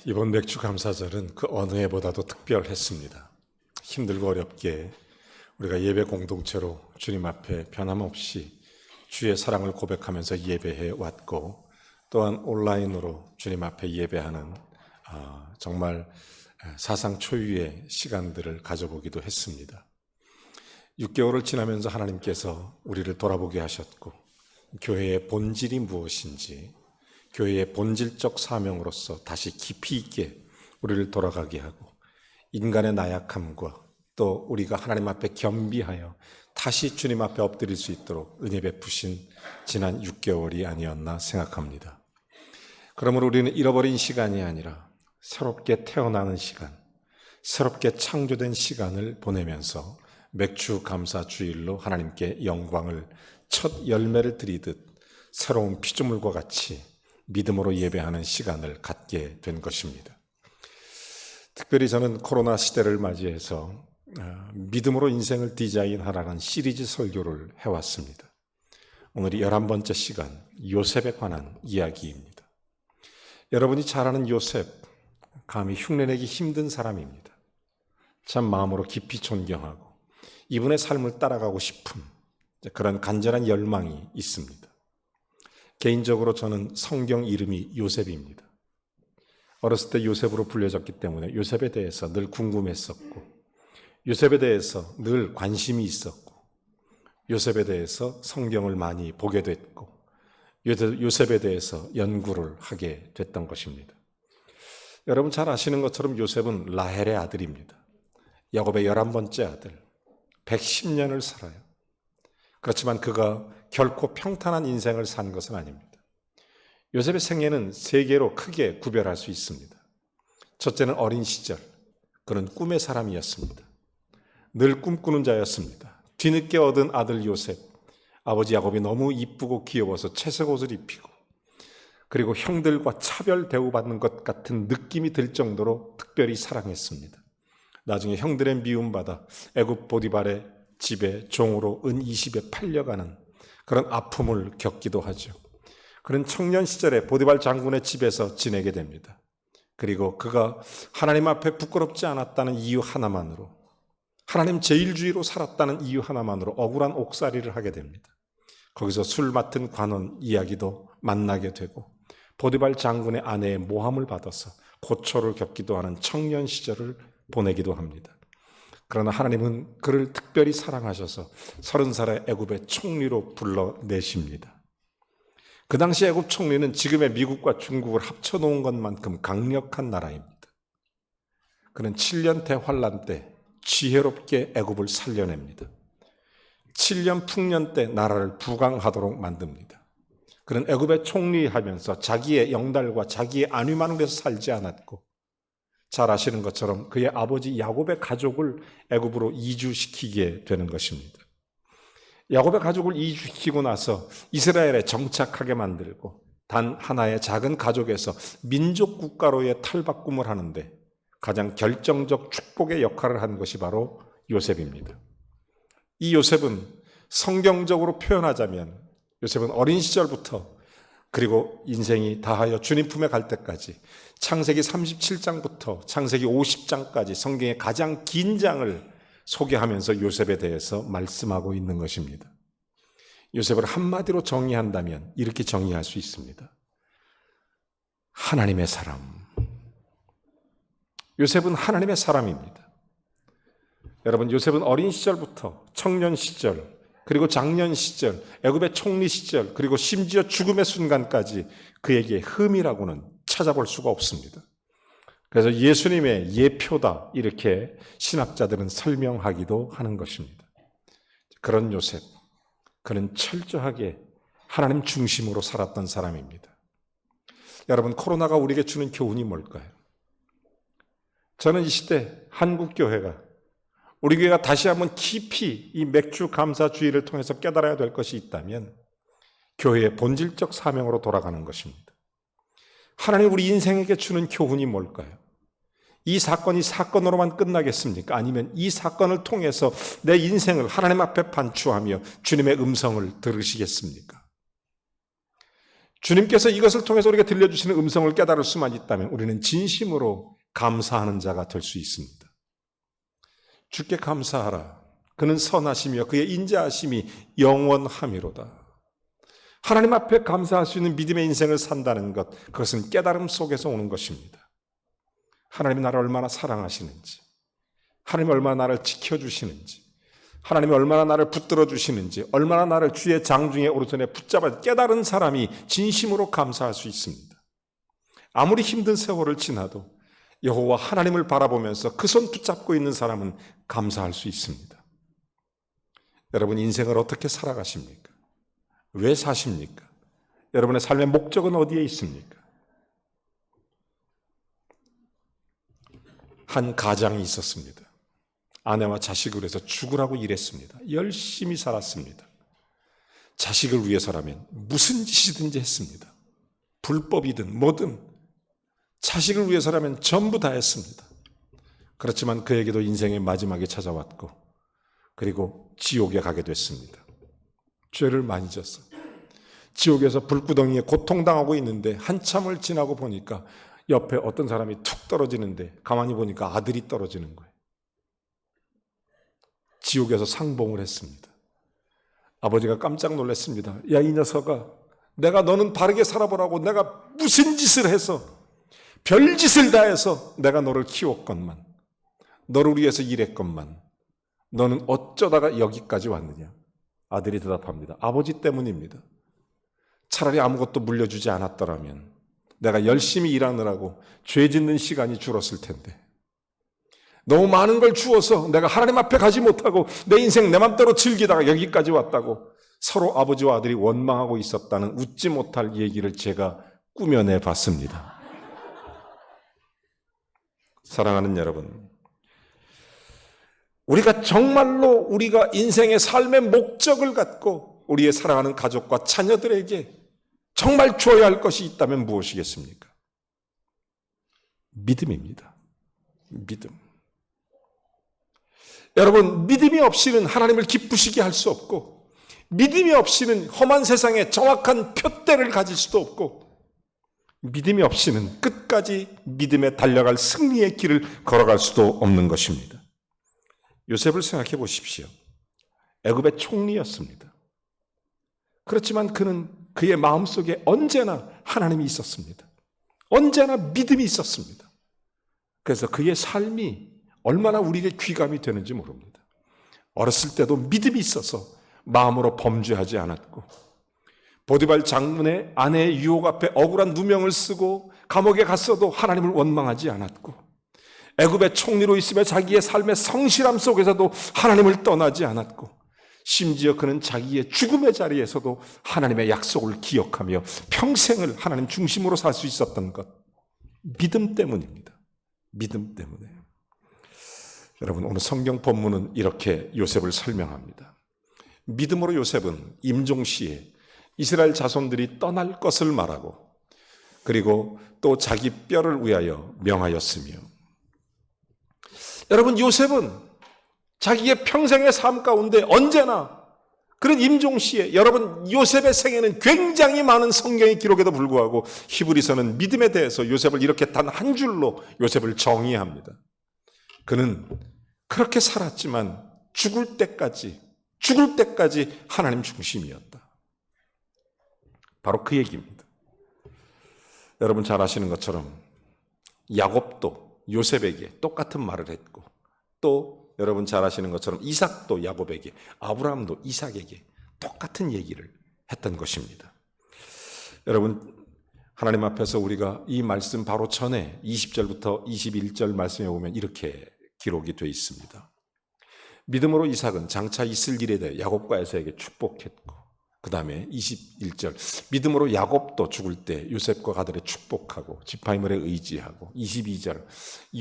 이번 맥주 감사절은 그 어느 해보다도 특별했습니다. 힘들고 어렵게 우리가 예배 공동체로 주님 앞에 변함없이 주의 사랑을 고백하면서 예배해 왔고, 또한 온라인으로 주님 앞에 예배하는 정말 사상 초유의 시간들을 가져보기도 했습니다. 6개월을 지나면서 하나님께서 우리를 돌아보게 하셨고, 교회의 본질이 무엇인지, 교회의 본질적 사명으로서 다시 깊이 있게 우리를 돌아가게 하고, 인간의 나약함과 또 우리가 하나님 앞에 겸비하여 다시 주님 앞에 엎드릴 수 있도록 은혜 베푸신 지난 6개월이 아니었나 생각합니다. 그러므로 우리는 잃어버린 시간이 아니라 새롭게 태어나는 시간, 새롭게 창조된 시간을 보내면서 맥주 감사 주일로 하나님께 영광을 첫 열매를 드리듯 새로운 피조물과 같이 믿음으로 예배하는 시간을 갖게 된 것입니다. 특별히 저는 코로나 시대를 맞이해서 믿음으로 인생을 디자인하라는 시리즈 설교를 해왔습니다. 오늘이 11번째 시간, 요셉에 관한 이야기입니다. 여러분이 잘 아는 요셉, 감히 흉내내기 힘든 사람입니다. 참 마음으로 깊이 존경하고 이분의 삶을 따라가고 싶은 그런 간절한 열망이 있습니다. 개인적으로 저는 성경 이름이 요셉입니다. 어렸을 때 요셉으로 불려졌기 때문에 요셉에 대해서 늘 궁금했었고, 요셉에 대해서 늘 관심이 있었고, 요셉에 대해서 성경을 많이 보게 됐고, 요셉에 대해서 연구를 하게 됐던 것입니다. 여러분 잘 아시는 것처럼 요셉은 라헬의 아들입니다. 야곱의 11번째 아들, 110년을 살아요. 그렇지만 그가 결코 평탄한 인생을 산 것은 아닙니다. 요셉의 생애는 세 개로 크게 구별할 수 있습니다. 첫째는 어린 시절, 그는 꿈의 사람이었습니다. 늘 꿈꾸는 자였습니다. 뒤늦게 얻은 아들 요셉, 아버지 야곱이 너무 이쁘고 귀여워서 채색 옷을 입히고, 그리고 형들과 차별 대우받는 것 같은 느낌이 들 정도로 특별히 사랑했습니다. 나중에 형들의 미움받아 애굽 보디발의 집에 종으로 은 20에 팔려가는 그런 아픔을 겪기도 하죠. 그런 청년 시절에 보디발 장군의 집에서 지내게 됩니다. 그리고 그가 하나님 앞에 부끄럽지 않았다는 이유 하나만으로, 하나님 제일주의로 살았다는 이유 하나만으로 억울한 옥살이를 하게 됩니다. 거기서 술 맡은 관원 이야기도 만나게 되고, 보디발 장군의 아내의 모함을 받아서 고초를 겪기도 하는 청년 시절을 보내기도 합니다. 그러나 하나님은 그를 특별히 사랑하셔서 30살의 애굽의 총리로 불러내십니다. 그 당시 애굽 총리는 지금의 미국과 중국을 합쳐놓은 것만큼 강력한 나라입니다. 그는 7년 대환란 때 지혜롭게 애굽을 살려냅니다. 7년 풍년 때 나라를 부강하도록 만듭니다. 그는 애굽의 총리하면서 자기의 영달과 자기의 안위만을 위해서 살지 않았고, 잘 아시는 것처럼 그의 아버지 야곱의 가족을 애굽으로 이주시키게 되는 것입니다. 야곱의 가족을 이주시키고 나서 이스라엘에 정착하게 만들고, 단 하나의 작은 가족에서 민족 국가로의 탈바꿈을 하는데 가장 결정적 축복의 역할을 한 것이 바로 요셉입니다. 이 요셉은 성경적으로 표현하자면, 요셉은 어린 시절부터 그리고 인생이 다하여 주님 품에 갈 때까지 창세기 37장부터 창세기 50장까지 성경의 가장 긴 장을 소개하면서 요셉에 대해서 말씀하고 있는 것입니다. 요셉을 한마디로 정의한다면 이렇게 정의할 수 있습니다. 하나님의 사람. 요셉은 하나님의 사람입니다. 여러분, 요셉은 어린 시절부터 청년 시절, 그리고 장년 시절, 애굽의 총리 시절, 그리고 심지어 죽음의 순간까지 그에게 흠이라고는 찾아볼 수가 없습니다. 그래서 예수님의 예표다, 이렇게 신학자들은 설명하기도 하는 것입니다. 그런 요셉, 그는 철저하게 하나님 중심으로 살았던 사람입니다. 여러분, 코로나가 우리에게 주는 교훈이 뭘까요? 저는 이 시대 한국교회가, 우리 교회가 다시 한번 깊이 이 맥주 감사 주의를 통해서 깨달아야 될 것이 있다면 교회의 본질적 사명으로 돌아가는 것입니다. 하나님 우리 인생에게 주는 교훈이 뭘까요? 이 사건이 사건으로만 끝나겠습니까? 아니면 이 사건을 통해서 내 인생을 하나님 앞에 반추하며 주님의 음성을 들으시겠습니까? 주님께서 이것을 통해서 우리가 들려주시는 음성을 깨달을 수만 있다면 우리는 진심으로 감사하는 자가 될 수 있습니다. 주께 감사하라. 그는 선하시며 그의 인자하심이 영원함이로다. 하나님 앞에 감사할 수 있는 믿음의 인생을 산다는 것, 그것은 깨달음 속에서 오는 것입니다. 하나님이 나를 얼마나 사랑하시는지, 하나님이 얼마나 나를 지켜주시는지, 하나님이 얼마나 나를 붙들어 주시는지, 얼마나 나를 주의 장중에 오른손에 붙잡아 깨달은 사람이 진심으로 감사할 수 있습니다. 아무리 힘든 세월을 지나도 여호와 하나님을 바라보면서 그 손 붙잡고 있는 사람은 감사할 수 있습니다. 여러분, 인생을 어떻게 살아가십니까? 왜 사십니까? 여러분의 삶의 목적은 어디에 있습니까? 한 가장이 있었습니다. 아내와 자식을 위해서 죽으라고 일했습니다. 열심히 살았습니다. 자식을 위해서라면 무슨 짓이든지 했습니다. 불법이든 뭐든 자식을 위해서라면 전부 다 했습니다. 그렇지만 그에게도 인생의 마지막이 찾아왔고 그리고 지옥에 가게 됐습니다. 죄를 많이 졌어. 지옥에서 불구덩이에 고통당하고 있는데 한참을 지나고 보니까 옆에 어떤 사람이 툭 떨어지는데 가만히 보니까 아들이 떨어지는 거예요. 지옥에서 상봉을 했습니다. 아버지가 깜짝 놀랐습니다. 야, 이 녀석아, 내가 너는 바르게 살아보라고 내가 무슨 짓을 해서 별짓을 다 해서 내가 너를 키웠건만, 너를 위해서 일했건만 너는 어쩌다가 여기까지 왔느냐? 아들이 대답합니다. 아버지 때문입니다. 차라리 아무것도 물려주지 않았더라면 내가 열심히 일하느라고 죄 짓는 시간이 줄었을 텐데 너무 많은 걸 주어서 내가 하나님 앞에 가지 못하고 내 인생 내 맘대로 즐기다가 여기까지 왔다고 서로 아버지와 아들이 원망하고 있었다는 웃지 못할 얘기를 제가 꾸며내 봤습니다. 사랑하는 여러분, 우리가 정말로 우리가 인생의 삶의 목적을 갖고 우리의 사랑하는 가족과 자녀들에게 정말 줘야 할 것이 있다면 무엇이겠습니까? 믿음입니다. 믿음. 여러분, 믿음이 없이는 하나님을 기쁘시게 할 수 없고 믿음이 없이는 험한 세상에 정확한 표대를 가질 수도 없고 믿음이 없이는 끝까지 믿음에 달려갈 승리의 길을 걸어갈 수도 없는 것입니다. 요셉을 생각해 보십시오. 애굽의 총리였습니다. 그렇지만 그는 그의 마음속에 언제나 하나님이 있었습니다. 언제나 믿음이 있었습니다. 그래서 그의 삶이 얼마나 우리에게 귀감이 되는지 모릅니다. 어렸을 때도 믿음이 있어서 마음으로 범죄하지 않았고 보디발 장군의 아내의 유혹 앞에 억울한 누명을 쓰고 감옥에 갔어도 하나님을 원망하지 않았고 애굽의 총리로 있으며 자기의 삶의 성실함 속에서도 하나님을 떠나지 않았고 심지어 그는 자기의 죽음의 자리에서도 하나님의 약속을 기억하며 평생을 하나님 중심으로 살 수 있었던 것, 믿음 때문입니다. 믿음 때문에. 여러분, 오늘 성경 본문은 이렇게 요셉을 설명합니다. 믿음으로 요셉은 임종시에 이스라엘 자손들이 떠날 것을 말하고 그리고 또 자기 뼈를 위하여 명하였으며, 여러분, 요셉은 자기의 평생의 삶 가운데 언제나 그런 임종시에, 여러분, 요셉의 생애는 굉장히 많은 성경의 기록에도 불구하고 히브리서는 믿음에 대해서 요셉을 이렇게 단 한 줄로 요셉을 정의합니다. 그는 그렇게 살았지만 죽을 때까지 하나님 중심이었다. 바로 그 얘기입니다. 여러분 잘 아시는 것처럼 야곱도 요셉에게 똑같은 말을 했고, 또 여러분 잘 아시는 것처럼 이삭도 야곱에게, 아브라함도 이삭에게 똑같은 얘기를 했던 것입니다. 여러분, 하나님 앞에서 우리가 이 말씀 바로 전에 20절부터 21절 말씀에 보면 이렇게 기록이 되어 있습니다. 믿음으로 이삭은 장차 있을 일에 대해 야곱과 에서에게 축복했고, 그 다음에 21절 믿음으로 야곱도 죽을 때 요셉과 가들에 축복하고 지파임을에 의지하고, 22절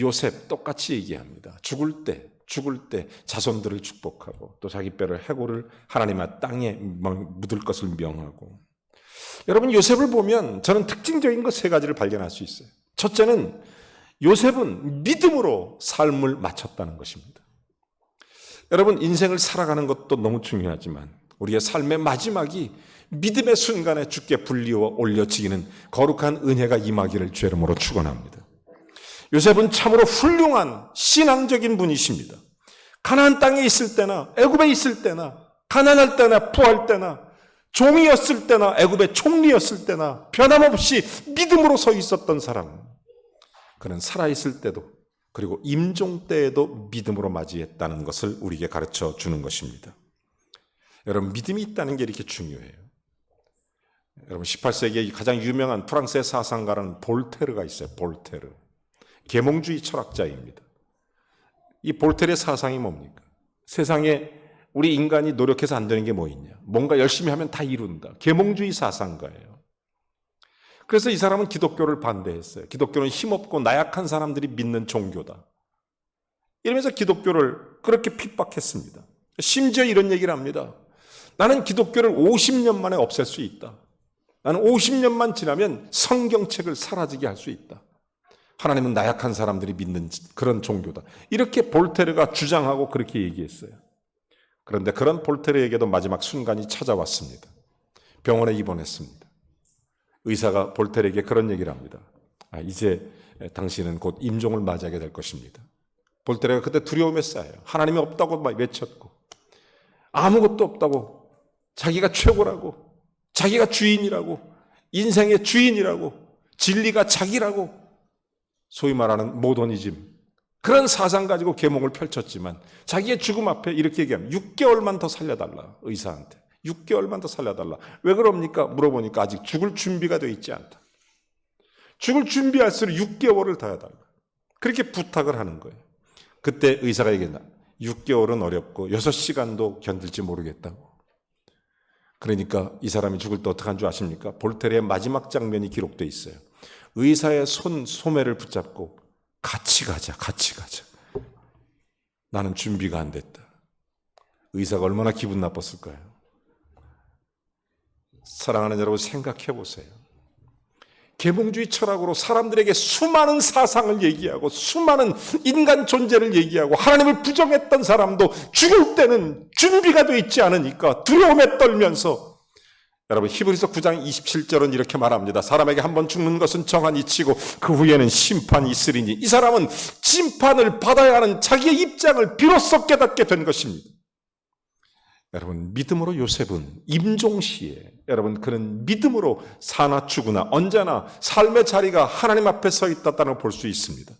요셉 똑같이 얘기합니다. 죽을 때 자손들을 축복하고 또 자기 뼈를 해골을 하나님의 땅에 묻을 것을 명하고. 여러분, 요셉을 보면 저는 특징적인 것 세 가지를 발견할 수 있어요. 첫째는 요셉은 믿음으로 삶을 마쳤다는 것입니다. 여러분, 인생을 살아가는 것도 너무 중요하지만 우리의 삶의 마지막이 믿음의 순간에 주께 불리워 올려지기는 거룩한 은혜가 임하기를 주의 이름으로 축원합니다. 요셉은 참으로 훌륭한 신앙적인 분이십니다. 가나안 땅에 있을 때나 애굽에 있을 때나 가난할 때나 부할 때나 종이었을 때나 애굽의 총리였을 때나 변함없이 믿음으로 서 있었던 사람. 그는 살아있을 때도 그리고 임종 때에도 믿음으로 맞이했다는 것을 우리에게 가르쳐 주는 것입니다. 여러분, 믿음이 있다는 게 이렇게 중요해요. 여러분, 18세기에 가장 유명한 프랑스의 사상가라는 볼테르가 있어요. 볼테르. 계몽주의 철학자입니다. 이 볼테르의 사상이 뭡니까? 세상에 우리 인간이 노력해서 안 되는 게 뭐 있냐? 뭔가 열심히 하면 다 이룬다. 계몽주의 사상가예요. 그래서 이 사람은 기독교를 반대했어요. 기독교는 힘없고 나약한 사람들이 믿는 종교다. 이러면서 기독교를 그렇게 핍박했습니다. 심지어 이런 얘기를 합니다. 나는 기독교를 50년 만에 없앨 수 있다. 나는 50년만 지나면 성경책을 사라지게 할 수 있다. 하나님은 나약한 사람들이 믿는 그런 종교다. 이렇게 볼테르가 주장하고 그렇게 얘기했어요. 그런데 그런 볼테르에게도 마지막 순간이 찾아왔습니다. 병원에 입원했습니다. 의사가 볼테르에게 그런 얘기를 합니다. 이제 당신은 곧 임종을 맞이하게 될 것입니다. 볼테르가 그때 두려움에 쌓여요. 하나님이 없다고 막 외쳤고 아무것도 없다고, 자기가 최고라고, 자기가 주인이라고, 인생의 주인이라고, 진리가 자기라고, 소위 말하는 모더니즘, 그런 사상 가지고 계몽을 펼쳤지만 자기의 죽음 앞에 이렇게 얘기합니다. 6개월만 더 살려달라. 의사한테 6개월만 더 살려달라. 왜 그럽니까? 물어보니까 아직 죽을 준비가 되어 있지 않다. 죽을 준비할수록 6개월을 더 해달라. 그렇게 부탁을 하는 거예요. 그때 의사가 얘기했나? 6개월은 어렵고 6시간도 견딜지 모르겠다고. 그러니까 이 사람이 죽을 때 어떻게 한 줄 아십니까? 볼테르의 마지막 장면이 기록되어 있어요. 의사의 소매를 붙잡고 같이 가자. 나는 준비가 안 됐다. 의사가 얼마나 기분 나빴을까요? 사랑하는 여러분, 생각해 보세요. 계몽주의 철학으로 사람들에게 수많은 사상을 얘기하고 수많은 인간 존재를 얘기하고 하나님을 부정했던 사람도 죽을 때는 준비가 되어 있지 않으니까 두려움에 떨면서, 여러분, 히브리서 9장 27절은 이렇게 말합니다. 사람에게 한번 죽는 것은 정한 이치고 그 후에는 심판이 있으리니. 이 사람은 심판을 받아야 하는 자기의 입장을 비로소 깨닫게 된 것입니다. 여러분, 믿음으로 요셉은 임종시에, 여러분, 그는 믿음으로 사나 죽으나 언제나 삶의 자리가 하나님 앞에 서 있다는 걸 볼 수 있습니다.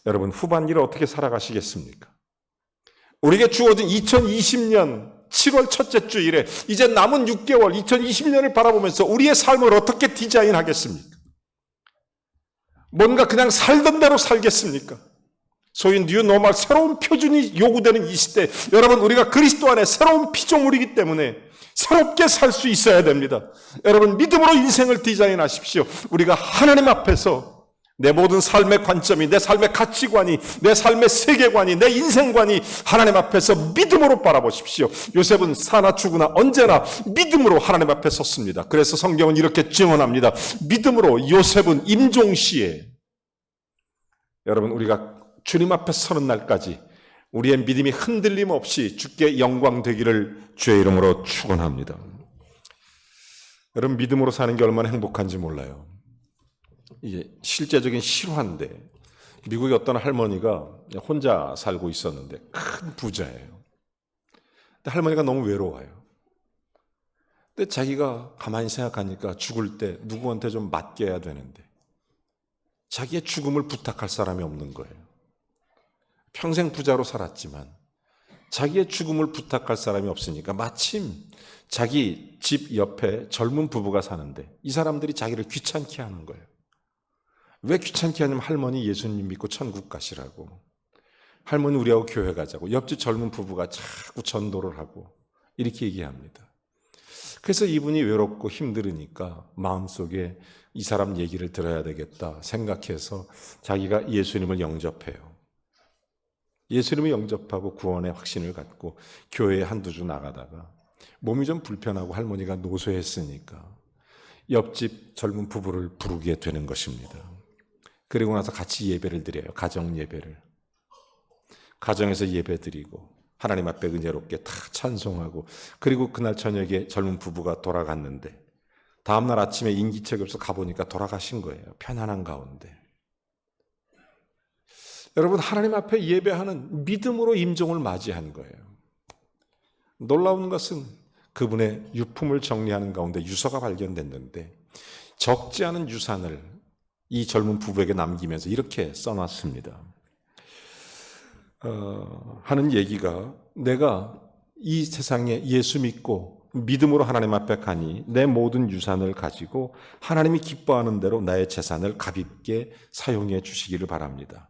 여러분, 후반기를 어떻게 살아가시겠습니까? 우리에게 주어진 2020년 7월 첫째 주일에 이제 남은 6개월 2020년을 바라보면서 우리의 삶을 어떻게 디자인하겠습니까? 뭔가 그냥 살던 대로 살겠습니까? 소위 뉴노멀, 새로운 표준이 요구되는 이 시대, 여러분, 우리가 그리스도 안에 새로운 피조물이기 때문에 새롭게 살 수 있어야 됩니다. 여러분, 믿음으로 인생을 디자인하십시오. 우리가 하나님 앞에서 내 모든 삶의 관점이, 내 삶의 가치관이, 내 삶의 세계관이, 내 인생관이 하나님 앞에서 믿음으로 바라보십시오. 요셉은 사나 죽으나 언제나 믿음으로 하나님 앞에 섰습니다. 그래서 성경은 이렇게 증언합니다. 믿음으로 요셉은 임종시에, 여러분, 우리가 주님 앞에 서는 날까지 우리의 믿음이 흔들림 없이 주께 영광 되기를 주의 이름으로 축원합니다. 여러분, 믿음으로 사는 게 얼마나 행복한지 몰라요. 이게 실제적인 실화인데, 미국의 어떤 할머니가 혼자 살고 있었는데 큰 부자예요. 근데 할머니가 너무 외로워요. 근데 자기가 가만히 생각하니까 죽을 때 누구한테 좀 맡겨야 되는데 자기의 죽음을 부탁할 사람이 없는 거예요. 평생 부자로 살았지만 자기의 죽음을 부탁할 사람이 없으니까 마침 자기 집 옆에 젊은 부부가 사는데 이 사람들이 자기를 귀찮게 하는 거예요. 왜 귀찮게 하냐면 할머니 예수님 믿고 천국 가시라고. 할머니 우리하고 교회 가자고. 옆집 젊은 부부가 자꾸 전도를 하고 이렇게 얘기합니다. 그래서 이분이 외롭고 힘들으니까 마음속에 이 사람 얘기를 들어야 되겠다 생각해서 자기가 예수님을 영접해요. 예수님을 영접하고 구원의 확신을 갖고 교회에 한두 주 나가다가 몸이 좀 불편하고 할머니가 노쇠했으니까 옆집 젊은 부부를 부르게 되는 것입니다. 그리고 나서 같이 예배를 드려요. 가정 예배를. 가정에서 예배 드리고 하나님 앞에 은혜롭게 다 찬송하고, 그리고 그날 저녁에 젊은 부부가 돌아갔는데 다음날 아침에 인기척이 없어 가보니까 돌아가신 거예요. 편안한 가운데. 여러분, 하나님 앞에 예배하는 믿음으로 임종을 맞이한 거예요. 놀라운 것은 그분의 유품을 정리하는 가운데 유서가 발견됐는데 적지 않은 유산을 이 젊은 부부에게 남기면서 이렇게 써놨습니다. 하는 얘기가, 내가 이 세상에 예수 믿고 믿음으로 하나님 앞에 가니 내 모든 유산을 가지고 하나님이 기뻐하는 대로 나의 재산을 값있게 사용해 주시기를 바랍니다.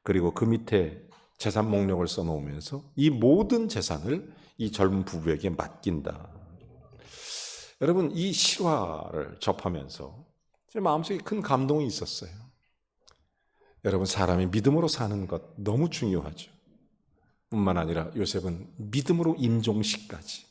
그리고 그 밑에 재산 목록을 써놓으면서 이 모든 재산을 이 젊은 부부에게 맡긴다. 여러분, 이 실화를 접하면서 제 마음속에 큰 감동이 있었어요. 여러분, 사람이 믿음으로 사는 것 너무 중요하죠. 뿐만 아니라 요셉은 믿음으로 임종식까지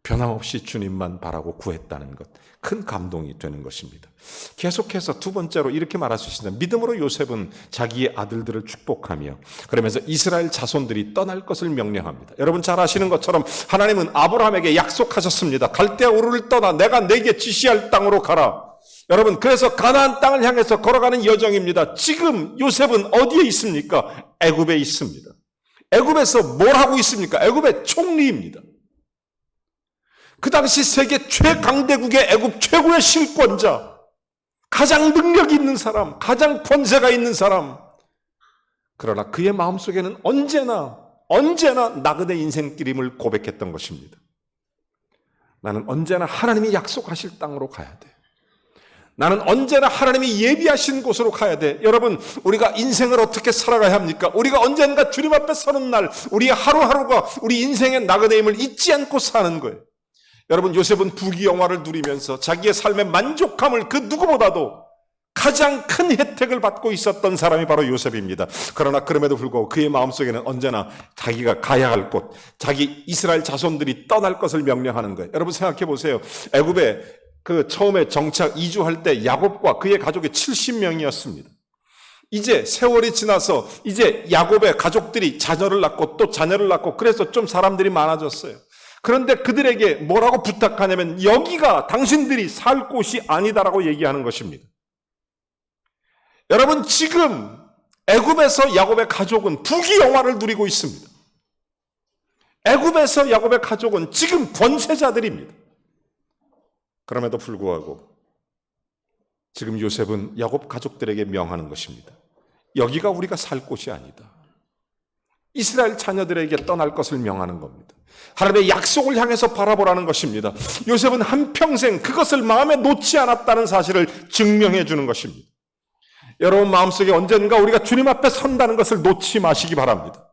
변함없이 주님만 바라고 구했다는 것, 큰 감동이 되는 것입니다. 계속해서 두 번째로 이렇게 말할 수 있습니다. 믿음으로 요셉은 자기의 아들들을 축복하며 그러면서 이스라엘 자손들이 떠날 것을 명령합니다. 여러분 잘 아시는 것처럼 하나님은 아브라함에게 약속하셨습니다. 갈대아 우르를 떠나 내가 내게 지시할 땅으로 가라. 여러분, 그래서 가나안 땅을 향해서 걸어가는 여정입니다. 지금 요셉은 어디에 있습니까? 애굽에 있습니다. 애굽에서 뭘 하고 있습니까? 애굽의 총리입니다. 그 당시 세계 최강대국의 애굽 최고의 실권자, 가장 능력이 있는 사람, 가장 권세가 있는 사람. 그러나 그의 마음속에는 언제나 나그네 인생길임을 고백했던 것입니다. 나는 언제나 하나님이 약속하실 땅으로 가야 돼. 나는 언제나 하나님이 예비하신 곳으로 가야 돼. 여러분, 우리가 인생을 어떻게 살아가야 합니까? 우리가 언젠가 주님 앞에 서는 날, 우리의 하루하루가 우리 인생의 나그네임을 잊지 않고 사는 거예요. 여러분, 요셉은 부귀영화를 누리면서 자기의 삶의 만족함을 그 누구보다도 가장 큰 혜택을 받고 있었던 사람이 바로 요셉입니다. 그러나 그럼에도 불구하고 그의 마음속에는 언제나 자기가 가야 할 곳, 자기 이스라엘 자손들이 떠날 것을 명령하는 거예요. 여러분 생각해 보세요. 애굽에 그 처음에 정착 이주할 때 야곱과 그의 가족이 70명이었습니다. 이제 세월이 지나서 이제 야곱의 가족들이 자녀를 낳고 또 자녀를 낳고 그래서 좀 사람들이 많아졌어요. 그런데 그들에게 뭐라고 부탁하냐면 여기가 당신들이 살 곳이 아니다라고 얘기하는 것입니다. 여러분, 지금 애굽에서 야곱의 가족은 부귀영화를 누리고 있습니다. 애굽에서 야곱의 가족은 지금 권세자들입니다. 그럼에도 불구하고 지금 요셉은 야곱 가족들에게 명하는 것입니다. 여기가 우리가 살 곳이 아니다. 이스라엘 자녀들에게 떠날 것을 명하는 겁니다. 하나님의 약속을 향해서 바라보라는 것입니다. 요셉은 한평생 그것을 마음에 놓지 않았다는 사실을 증명해 주는 것입니다. 여러분 마음속에 언젠가 우리가 주님 앞에 선다는 것을 놓지 마시기 바랍니다.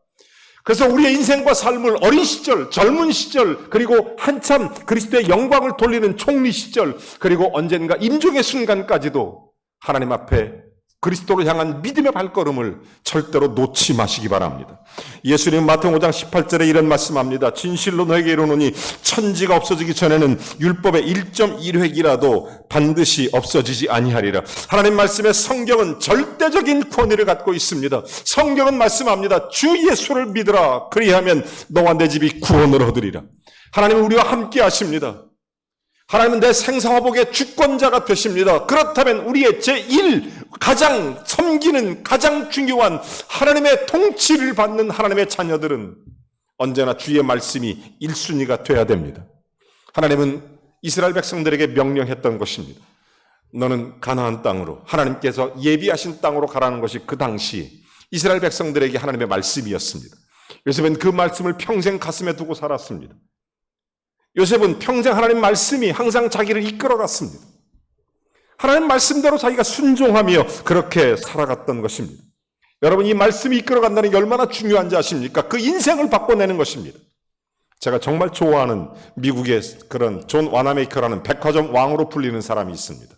그래서 우리의 인생과 삶을 어린 시절, 젊은 시절, 그리고 한참 그리스도의 영광을 돌리는 총리 시절, 그리고 언젠가 임종의 순간까지도 하나님 앞에 그리스도를 향한 믿음의 발걸음을 절대로 놓지 마시기 바랍니다. 예수님 마태복음 5장 18절에 이런 말씀합니다. 진실로 너에게 이르노니 천지가 없어지기 전에는 율법의 1.1획이라도 반드시 없어지지 아니하리라. 하나님 말씀의 성경은 절대적인 권위를 갖고 있습니다. 성경은 말씀합니다. 주 예수를 믿으라. 그리하면 너와 내 집이 구원을 얻으리라. 하나님은 우리와 함께 하십니다. 하나님은 내 생사화복의 주권자가 되십니다. 그렇다면 우리의 제1 가장 섬기는 가장 중요한 하나님의 통치를 받는 하나님의 자녀들은 언제나 주의 말씀이 1순위가 돼야 됩니다. 하나님은 이스라엘 백성들에게 명령했던 것입니다. 너는 가나안 땅으로 하나님께서 예비하신 땅으로 가라는 것이 그 당시 이스라엘 백성들에게 하나님의 말씀이었습니다. 요셉은 그 말씀을 평생 가슴에 두고 살았습니다. 요셉은 평생 하나님 말씀이 항상 자기를 이끌어갔습니다. 하나님 말씀대로 자기가 순종하며 그렇게 살아갔던 것입니다. 여러분, 이 말씀이 이끌어간다는 게 얼마나 중요한지 아십니까? 그 인생을 바꿔내는 것입니다. 제가 정말 좋아하는 미국의 그런 존 와나메이커라는 백화점 왕으로 불리는 사람이 있습니다.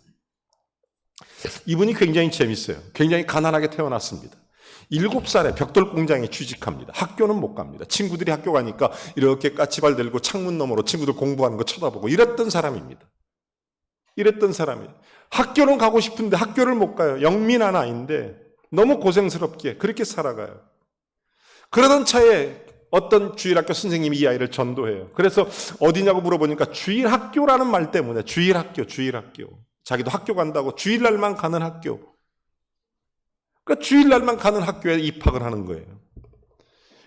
이분이 굉장히 재밌어요. 굉장히 가난하게 태어났습니다. 7살에 벽돌 공장에 취직합니다. 학교는 못 갑니다. 친구들이 학교 가니까 이렇게 까치발 들고 창문 너머로 친구들 공부하는 거 쳐다보고 이랬던 사람입니다. 이랬던 사람이에요. 학교는 가고 싶은데 학교를 못 가요. 영민한 아이인데 너무 고생스럽게 그렇게 살아가요. 그러던 차에 어떤 주일학교 선생님이 이 아이를 전도해요. 그래서 어디냐고 물어보니까 주일학교라는 말 때문에 주일학교. 자기도 학교 간다고 주일날만 가는 학교. 그러니까 주일날만 가는 학교에 입학을 하는 거예요.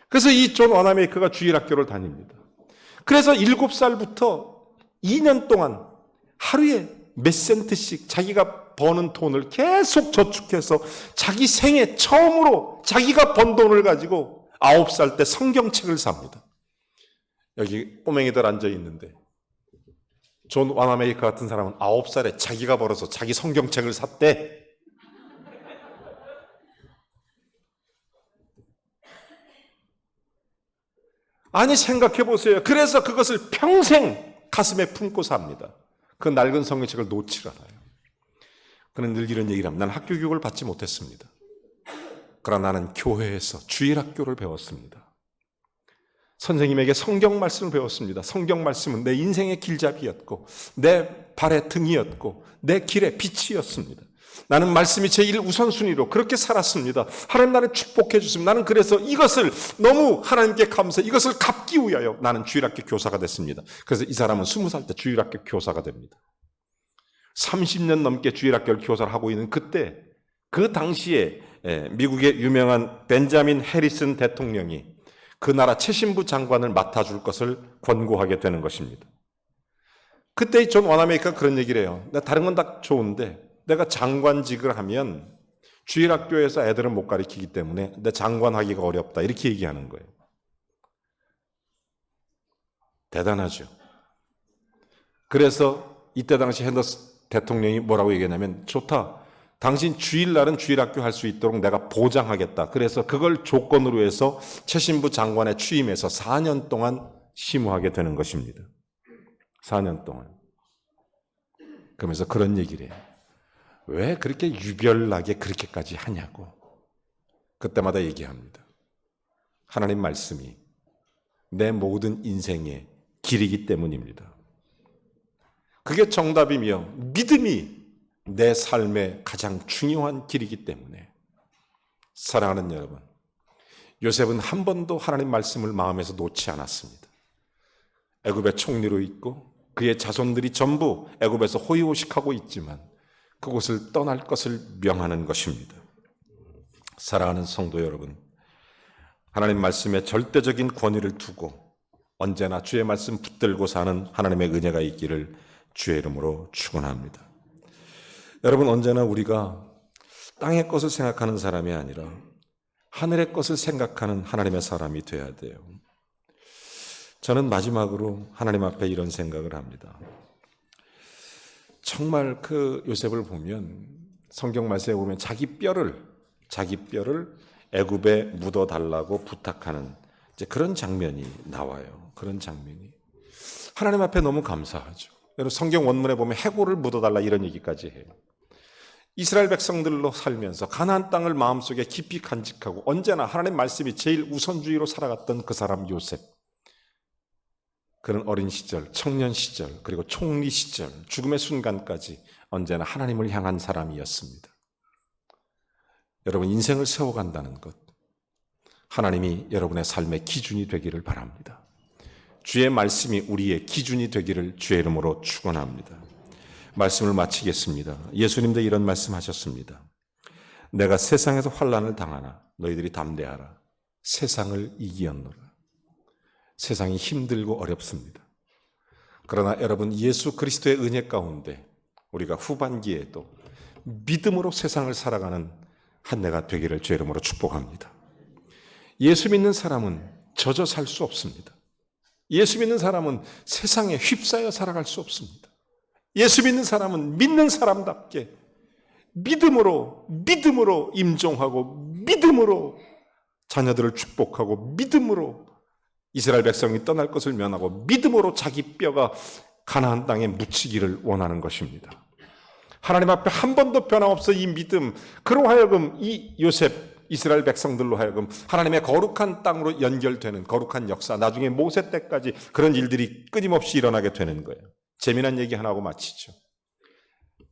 그래서 이 존 워너메이커가 주일학교를 다닙니다. 그래서 7살부터 2년 동안 하루에 몇 센트씩 자기가 버는 돈을 계속 저축해서 자기 생애 처음으로 자기가 번 돈을 가지고 9살 때 성경책을 삽니다. 여기 꼬맹이들 앉아 있는데 존 워너메이커 같은 사람은 9살에 자기가 벌어서 자기 성경책을 샀대. 아니 생각해 보세요. 그래서 그것을 평생 가슴에 품고 삽니다. 그 낡은 성경책을 놓질 않아요. 그는 늘 이런 얘기를 합니다. 나는 학교 교육을 받지 못했습니다. 그러나 나는 교회에서 주일학교를 배웠습니다. 선생님에게 성경 말씀을 배웠습니다. 성경 말씀은 내 인생의 길잡이였고 내 발의 등이었고 내 길의 빛이었습니다. 나는 말씀이 제일 우선순위로 그렇게 살았습니다. 하나님 나를 축복해 주십니다. 나는 그래서 이것을 너무 하나님께 감사, 이것을 갚기 위하여 나는 주일학교 교사가 됐습니다. 그래서 이 사람은 20살 때 주일학교 교사가 됩니다. 30년 넘게 주일학교를 교사를 하고 있는 그때 그 당시에 미국의 유명한 벤자민 해리슨 대통령이 그 나라 최신부 장관을 맡아줄 것을 권고하게 되는 것입니다. 그때 존 워너메이커가 그런 얘기를 해요. 다른 건 다 좋은데 내가 장관직을 하면 주일학교에서 애들은 못 가르치기 때문에 내 장관하기가 어렵다. 이렇게 얘기하는 거예요. 대단하죠. 그래서 이때 당시 핸더스 대통령이 뭐라고 얘기했냐면 좋다. 당신 주일날은 주일학교 할 수 있도록 내가 보장하겠다. 그래서 그걸 조건으로 해서 최신부 장관에 취임해서 4년 동안 심우하게 되는 것입니다. 4년 동안. 그러면서 그런 얘기를 해요. 왜 그렇게 유별나게 그렇게까지 하냐고. 그때마다 얘기합니다. 하나님 말씀이 내 모든 인생의 길이기 때문입니다. 그게 정답이며 믿음이 내 삶의 가장 중요한 길이기 때문에 사랑하는 여러분, 요셉은 한 번도 하나님 말씀을 마음에서 놓지 않았습니다. 애굽의 총리로 있고 그의 자손들이 전부 애굽에서 호의호식하고 있지만 그곳을 떠날 것을 명하는 것입니다. 사랑하는 성도 여러분, 하나님 말씀에 절대적인 권위를 두고 언제나 주의 말씀 붙들고 사는 하나님의 은혜가 있기를 주의 이름으로 축원합니다. 여러분, 언제나 우리가 땅의 것을 생각하는 사람이 아니라 하늘의 것을 생각하는 하나님의 사람이 되어야 돼요. 저는 마지막으로 하나님 앞에 이런 생각을 합니다. 정말 그 요셉을 보면 성경 말씀에 보면 자기 뼈를 애굽에 묻어달라고 부탁하는 이제 그런 장면이 나와요. 그런 장면이 하나님 앞에 너무 감사하죠. 여러분 성경 원문에 보면 해골을 묻어달라 이런 얘기까지 해요. 이스라엘 백성들로 살면서 가나안 땅을 마음속에 깊이 간직하고 언제나 하나님 말씀이 제일 우선주의로 살아갔던 그 사람 요셉. 그런 어린 시절, 청년 시절, 그리고 총리 시절, 죽음의 순간까지 언제나 하나님을 향한 사람이었습니다. 여러분 인생을 세워간다는 것, 하나님이 여러분의 삶의 기준이 되기를 바랍니다. 주의 말씀이 우리의 기준이 되기를 주의 이름으로 축원합니다. 말씀을 마치겠습니다. 예수님도 이런 말씀하셨습니다. 내가 세상에서 환난을 당하나 너희들이 담대하라. 세상을 이기었노라. 세상이 힘들고 어렵습니다. 그러나 여러분 예수 그리스도의 은혜 가운데 우리가 후반기에도 믿음으로 세상을 살아가는 한 해가 되기를 주의 이름으로 축복합니다. 예수 믿는 사람은 젖어 살 수 없습니다. 예수 믿는 사람은 세상에 휩싸여 살아갈 수 없습니다. 예수 믿는 사람은 믿는 사람답게 믿음으로 임종하고 믿음으로 자녀들을 축복하고 믿음으로 이스라엘 백성이 떠날 것을 면하고 믿음으로 자기 뼈가 가나안 땅에 묻히기를 원하는 것입니다. 하나님 앞에 한 번도 변함없어 이 믿음, 그로 하여금 이 요셉 이스라엘 백성들로 하여금 하나님의 거룩한 땅으로 연결되는 거룩한 역사, 나중에 모세 때까지 그런 일들이 끊임없이 일어나게 되는 거예요. 재미난 얘기 하나 하고 마치죠.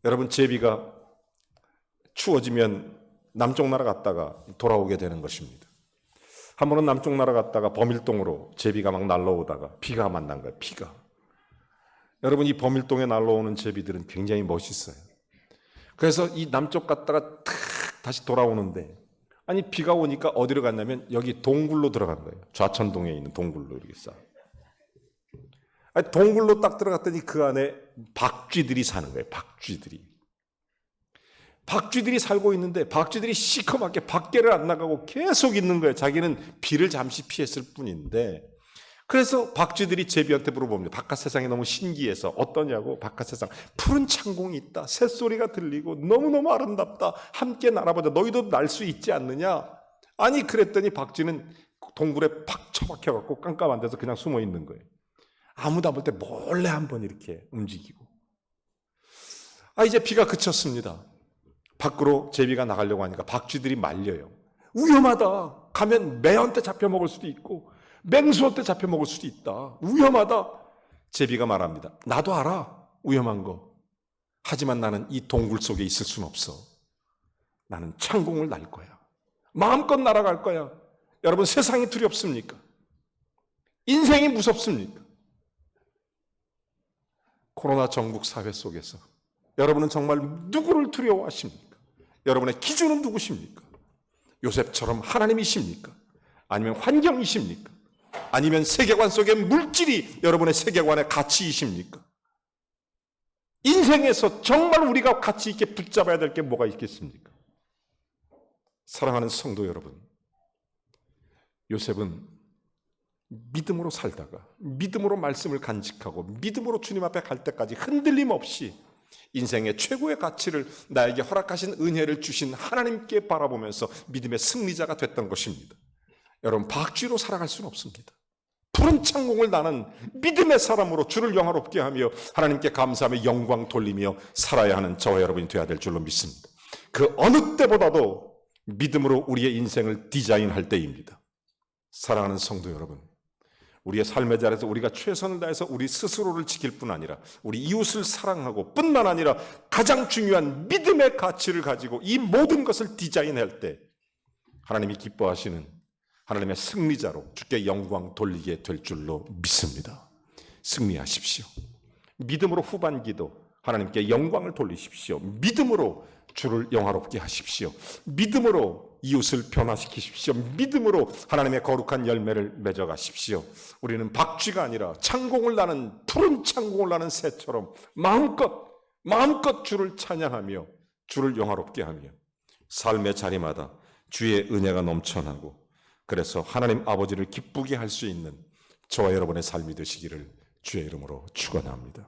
여러분 제비가 추워지면 남쪽 나라 갔다가 돌아오게 되는 것입니다. 한 번은 남쪽 나라 갔다가 범일동으로 제비가 막 날라오다가 비가 만난 거예요. 비가. 여러분, 이 범일동에 날라오는 제비들은 굉장히 멋있어요. 그래서 이 남쪽 갔다가 탁 다시 돌아오는데, 아니 비가 오니까 어디로 갔냐면 여기 동굴로 들어간 거예요. 좌천동에 있는 동굴로 이렇게 싹. 아니, 동굴로 딱 들어갔더니 그 안에 박쥐들이 사는 거예요. 박쥐들이 살고 있는데 박쥐들이 시커멓게 밖에를 안 나가고 계속 있는 거예요. 자기는 비를 잠시 피했을 뿐인데. 그래서 박쥐들이 제비한테 물어봅니다. 바깥 세상이 너무 신기해서 어떠냐고. 바깥 세상 푸른 창공이 있다. 새소리가 들리고 너무너무 아름답다. 함께 날아보자. 너희도 날 수 있지 않느냐. 아니 그랬더니 박쥐는 동굴에 팍 처박혀갖고 깜깜한 데서 그냥 숨어 있는 거예요. 아무도 안 볼 때 몰래 한번 이렇게 움직이고. 이제 비가 그쳤습니다. 밖으로 제비가 나가려고 하니까 박쥐들이 말려요. 위험하다. 가면 매한테 잡혀먹을 수도 있고 맹수한테 잡혀먹을 수도 있다. 위험하다. 제비가 말합니다. 나도 알아. 위험한 거. 하지만 나는 이 동굴 속에 있을 순 없어. 나는 창공을 날 거야. 마음껏 날아갈 거야. 여러분, 세상이 두렵습니까? 인생이 무섭습니까? 코로나 전국 사회 속에서 여러분은 정말 누구를 두려워하십니까? 여러분의 기준은 누구십니까? 요셉처럼 하나님이십니까? 아니면 환경이십니까? 아니면 세계관 속의 물질이 여러분의 세계관의 가치이십니까? 인생에서 정말 우리가 가치 있게 붙잡아야 될 게 뭐가 있겠습니까? 사랑하는 성도 여러분, 요셉은 믿음으로 살다가 믿음으로 말씀을 간직하고 믿음으로 주님 앞에 갈 때까지 흔들림 없이 인생의 최고의 가치를 나에게 허락하신 은혜를 주신 하나님께 바라보면서 믿음의 승리자가 됐던 것입니다. 여러분, 박쥐로 살아갈 수는 없습니다. 푸른 창공을 나는 믿음의 사람으로 주를 영화롭게 하며 하나님께 감사하며 영광 돌리며 살아야 하는 저와 여러분이 되어야 될 줄로 믿습니다. 그 어느 때보다도 믿음으로 우리의 인생을 디자인할 때입니다. 사랑하는 성도 여러분, 우리의 삶의 자리에서 우리가 최선을 다해서 우리 스스로를 지킬 뿐 아니라 우리 이웃을 사랑하고 뿐만 아니라 가장 중요한 믿음의 가치를 가지고 이 모든 것을 디자인할 때 하나님이 기뻐하시는 하나님의 승리자로 주께 영광 돌리게 될 줄로 믿습니다. 승리하십시오. 믿음으로 후반기도 하나님께 영광을 돌리십시오. 믿음으로 주를 영화롭게 하십시오. 믿음으로 이웃을 변화시키십시오. 믿음으로 하나님의 거룩한 열매를 맺어가십시오. 우리는 박쥐가 아니라 창공을 나는 푸른 창공을 나는 새처럼 마음껏 주를 찬양하며 주를 영화롭게 하며 삶의 자리마다 주의 은혜가 넘쳐나고 그래서 하나님 아버지를 기쁘게 할 수 있는 저와 여러분의 삶이 되시기를 주의 이름으로 축원합니다.